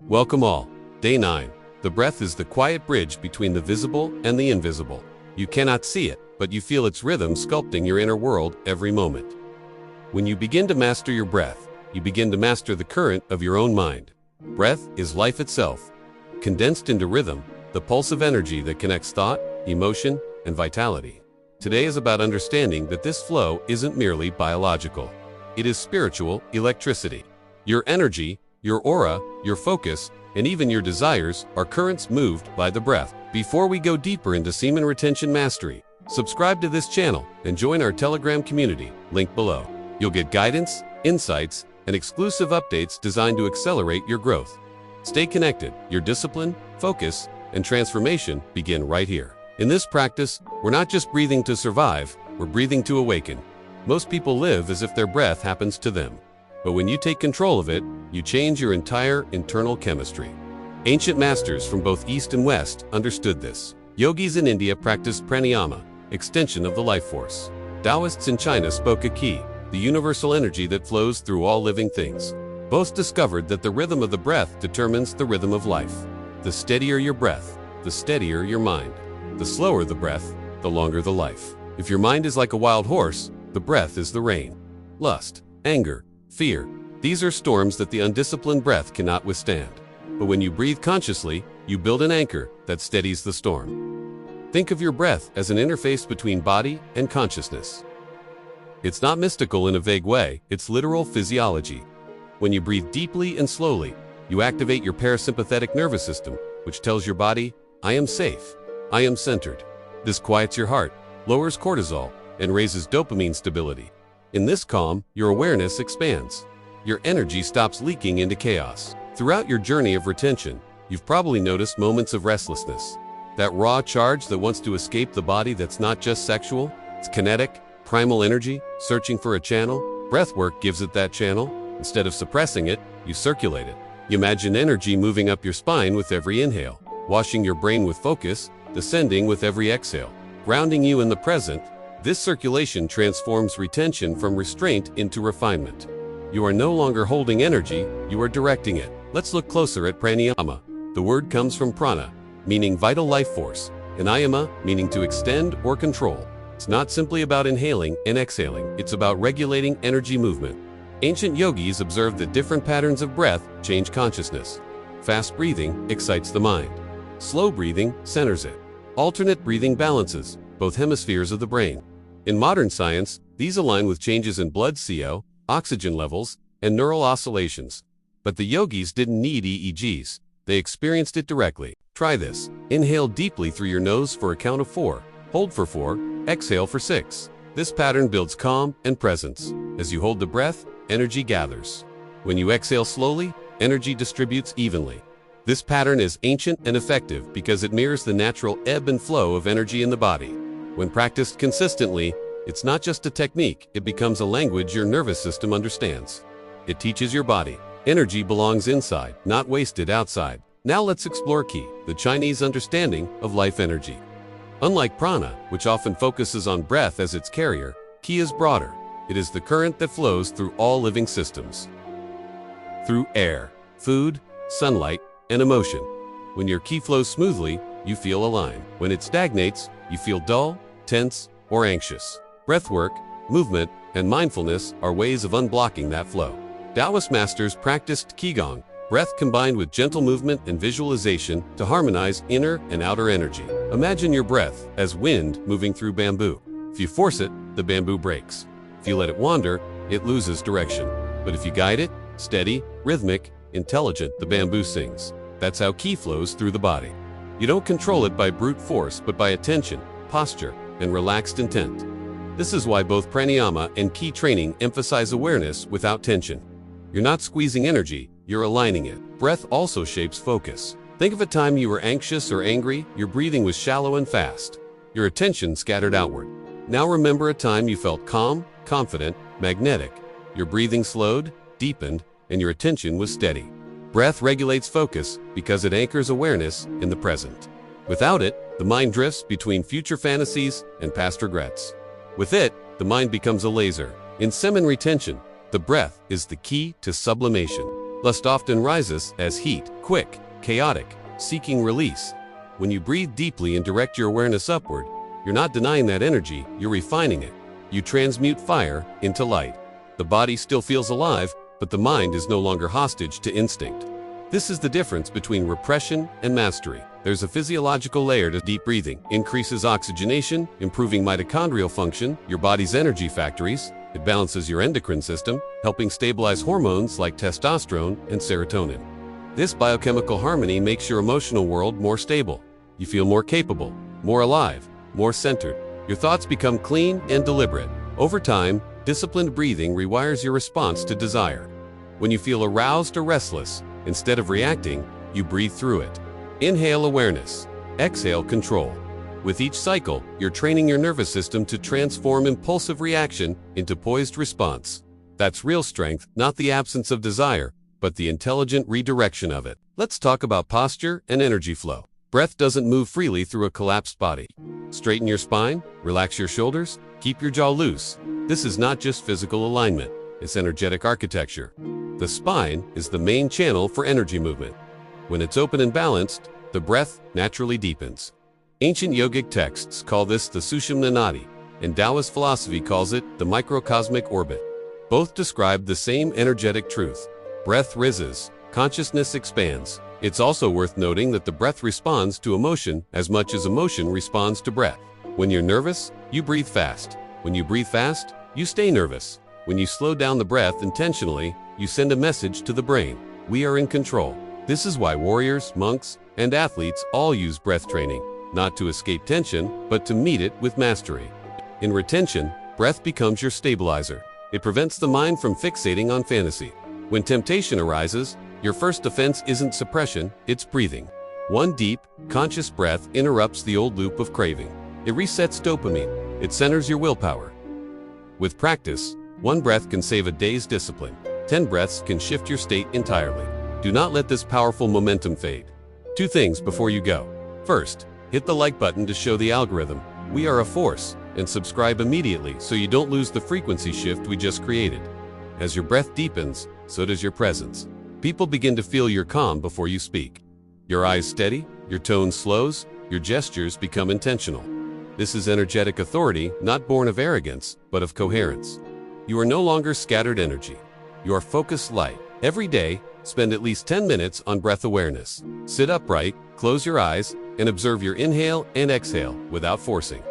Welcome all. Day 9. The breath is the quiet bridge between the visible and the invisible. You cannot see it, but you feel its rhythm sculpting your inner world every moment. When you begin to master your breath, you begin to master the current of your own mind. Breath is life itself, condensed into rhythm, the pulse of energy that connects thought, emotion, and vitality. Today is about understanding that this flow isn't merely biological. It is spiritual electricity. Your energy, your aura, your focus, and even your desires are currents moved by the breath. Before we go deeper into semen retention mastery, subscribe to this channel and join our Telegram community, link below. You'll get guidance, insights, and exclusive updates designed to accelerate your growth. Stay connected. Your discipline, focus, and transformation begin right here. In this practice, we're not just breathing to survive, we're breathing to awaken. Most people live as if their breath happens to them. But when you take control of it, you change your entire internal chemistry. Ancient masters from both East and West understood this. Yogis in India practiced pranayama, extension of the life force. Taoists in China spoke a qi, the universal energy that flows through all living things. Both discovered that the rhythm of the breath determines the rhythm of life. The steadier your breath, the steadier your mind. The slower the breath, the longer the life. If your mind is like a wild horse, the breath is the rein. Lust, anger, fear, these are storms that the undisciplined breath cannot withstand. But when you breathe consciously, you build an anchor that steadies the storm. Think of your breath as an interface between body and consciousness. It's not mystical in a vague way, it's literal physiology. When you breathe deeply and slowly, you activate your parasympathetic nervous system, which tells your body, I am safe, I am centered. This quiets your heart, lowers cortisol, and raises dopamine stability. In this calm, your awareness expands. Your energy stops leaking into chaos. Throughout your journey of retention, you've probably noticed moments of restlessness. That raw charge that wants to escape the body that's not just sexual, it's kinetic, primal energy, searching for a channel. Breathwork gives it that channel. Instead of suppressing it, you circulate it. You imagine energy moving up your spine with every inhale, washing your brain with focus, descending with every exhale, grounding you in the present. This circulation transforms retention from restraint into refinement. You are no longer holding energy, you are directing it. Let's look closer at pranayama. The word comes from prana, meaning vital life force, and ayama, meaning to extend or control. It's not simply about inhaling and exhaling, it's about regulating energy movement. Ancient yogis observed that different patterns of breath change consciousness. Fast breathing excites the mind. Slow breathing centers it. Alternate breathing balances both hemispheres of the brain. In modern science, these align with changes in blood CO, oxygen levels, and neural oscillations. But the yogis didn't need EEGs. They experienced it directly. Try this. Inhale deeply through your nose for a count of 4. Hold for 4. Exhale for 6. This pattern builds calm and presence. As you hold the breath, energy gathers. When you exhale slowly, energy distributes evenly. This pattern is ancient and effective because it mirrors the natural ebb and flow of energy in the body. When practiced consistently, it's not just a technique, it becomes a language your nervous system understands. It teaches your body. Energy belongs inside, not wasted outside. Now let's explore qi, the Chinese understanding of life energy. Unlike prana, which often focuses on breath as its carrier, qi is broader. It is the current that flows through all living systems. Through air, food, sunlight, and emotion. When your qi flows smoothly, you feel aligned. When it stagnates, you feel dull, tense, or anxious. Breathwork, movement, and mindfulness are ways of unblocking that flow. Taoist masters practiced qigong, breath combined with gentle movement and visualization to harmonize inner and outer energy. Imagine your breath as wind moving through bamboo. If you force it, the bamboo breaks. If you let it wander, it loses direction. But if you guide it, steady, rhythmic, intelligent, the bamboo sings. That's how qi flows through the body. You don't control it by brute force, but by attention, posture, and relaxed intent. This is why both pranayama and qi training emphasize awareness without tension. You're not squeezing energy, you're aligning it. Breath also shapes focus. Think of a time you were anxious or angry, your breathing was shallow and fast. Your attention scattered outward. Now remember a time you felt calm, confident, magnetic. Your breathing slowed, deepened, and your attention was steady. Breath regulates focus because it anchors awareness in the present. Without it, the mind drifts between future fantasies and past regrets. With it, the mind becomes a laser. In semen retention, the breath is the key to sublimation. Lust often rises as heat, quick, chaotic, seeking release. When you breathe deeply and direct your awareness upward, you're not denying that energy, you're refining it. You transmute fire into light. The body still feels alive, but the mind is no longer hostage to instinct. This is the difference between repression and mastery. There's a physiological layer to deep breathing. Increases oxygenation, improving mitochondrial function, your body's energy factories. It balances your endocrine system, helping stabilize hormones like testosterone and serotonin. This biochemical harmony makes your emotional world more stable. You feel more capable, more alive, more centered. Your thoughts become clean and deliberate. Over time, disciplined breathing rewires your response to desire. When you feel aroused or restless, instead of reacting, you breathe through it. Inhale awareness. Exhale control. With each cycle, you're training your nervous system to transform impulsive reaction into poised response. That's real strength, not the absence of desire, but the intelligent redirection of it. Let's talk about posture and energy flow. Breath doesn't move freely through a collapsed body. Straighten your spine, relax your shoulders, keep your jaw loose. This is not just physical alignment, it's energetic architecture. The spine is the main channel for energy movement. When it's open and balanced, the breath naturally deepens. Ancient yogic texts call this the Sushumna Nadi, and Taoist philosophy calls it the microcosmic orbit. Both describe the same energetic truth. Breath rises, consciousness expands. It's also worth noting that the breath responds to emotion as much as emotion responds to breath. When you're nervous, you breathe fast. When you breathe fast, you stay nervous. When you slow down the breath intentionally, you send a message to the brain. We are in control. This is why warriors, monks, and athletes all use breath training, not to escape tension, but to meet it with mastery. In retention, breath becomes your stabilizer. It prevents the mind from fixating on fantasy. When temptation arises, your first defense isn't suppression, it's breathing. One deep, conscious breath interrupts the old loop of craving. It resets dopamine. It centers your willpower. With practice, one breath can save a day's discipline. 10 breaths can shift your state entirely. Do not let this powerful momentum fade. 2 things before you go. First, hit the like button to show the algorithm we are a force, and subscribe immediately so you don't lose the frequency shift we just created. As your breath deepens, so does your presence. People begin to feel your calm before you speak. Your eyes steady, your tone slows, your gestures become intentional. This is energetic authority, not born of arrogance, but of coherence. You are no longer scattered energy. You are focused light. Every day, spend at least 10 minutes on breath awareness. Sit upright, close your eyes, and observe your inhale and exhale without forcing.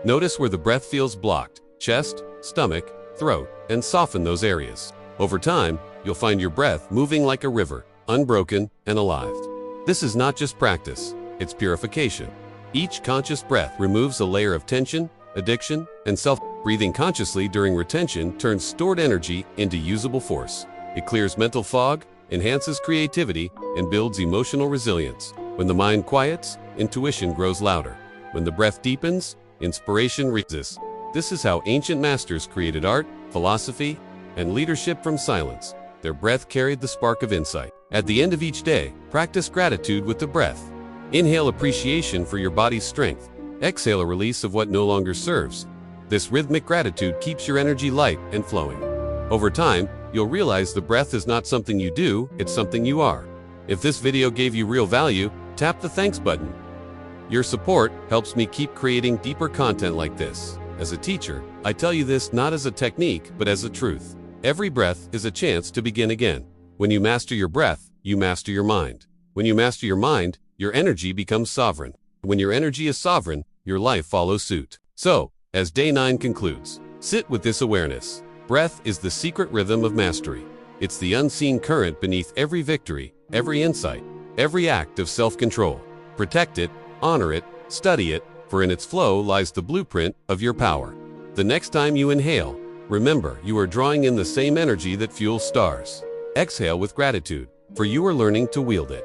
Notice where the breath feels blocked, chest, stomach, throat, and soften those areas. Over time, you'll find your breath moving like a river, unbroken and alive. This is not just practice, it's purification. Each conscious breath removes a layer of tension, addiction, and self-breathing consciously during retention turns stored energy into usable force. It clears mental fog, enhances creativity, and builds emotional resilience. When the mind quiets, intuition grows louder. When the breath deepens, inspiration rises. This is how ancient masters created art, philosophy, and leadership from silence. Their breath carried the spark of insight. At the end of each day, practice gratitude with the breath. Inhale appreciation for your body's strength. Exhale a release of what no longer serves. This rhythmic gratitude keeps your energy light and flowing. Over time, you'll realize the breath is not something you do, it's something you are. If this video gave you real value, tap the thanks button. Your support helps me keep creating deeper content like this. As a teacher, I tell you this not as a technique, but as a truth. Every breath is a chance to begin again. When you master your breath, you master your mind. When you master your mind, your energy becomes sovereign. When your energy is sovereign, your life follows suit. So, as day 9 concludes, sit with this awareness. Breath is the secret rhythm of mastery. It's the unseen current beneath every victory, every insight, every act of self-control. Protect it, honor it, study it, for in its flow lies the blueprint of your power. The next time you inhale, remember you are drawing in the same energy that fuels stars. Exhale with gratitude, for you are learning to wield it.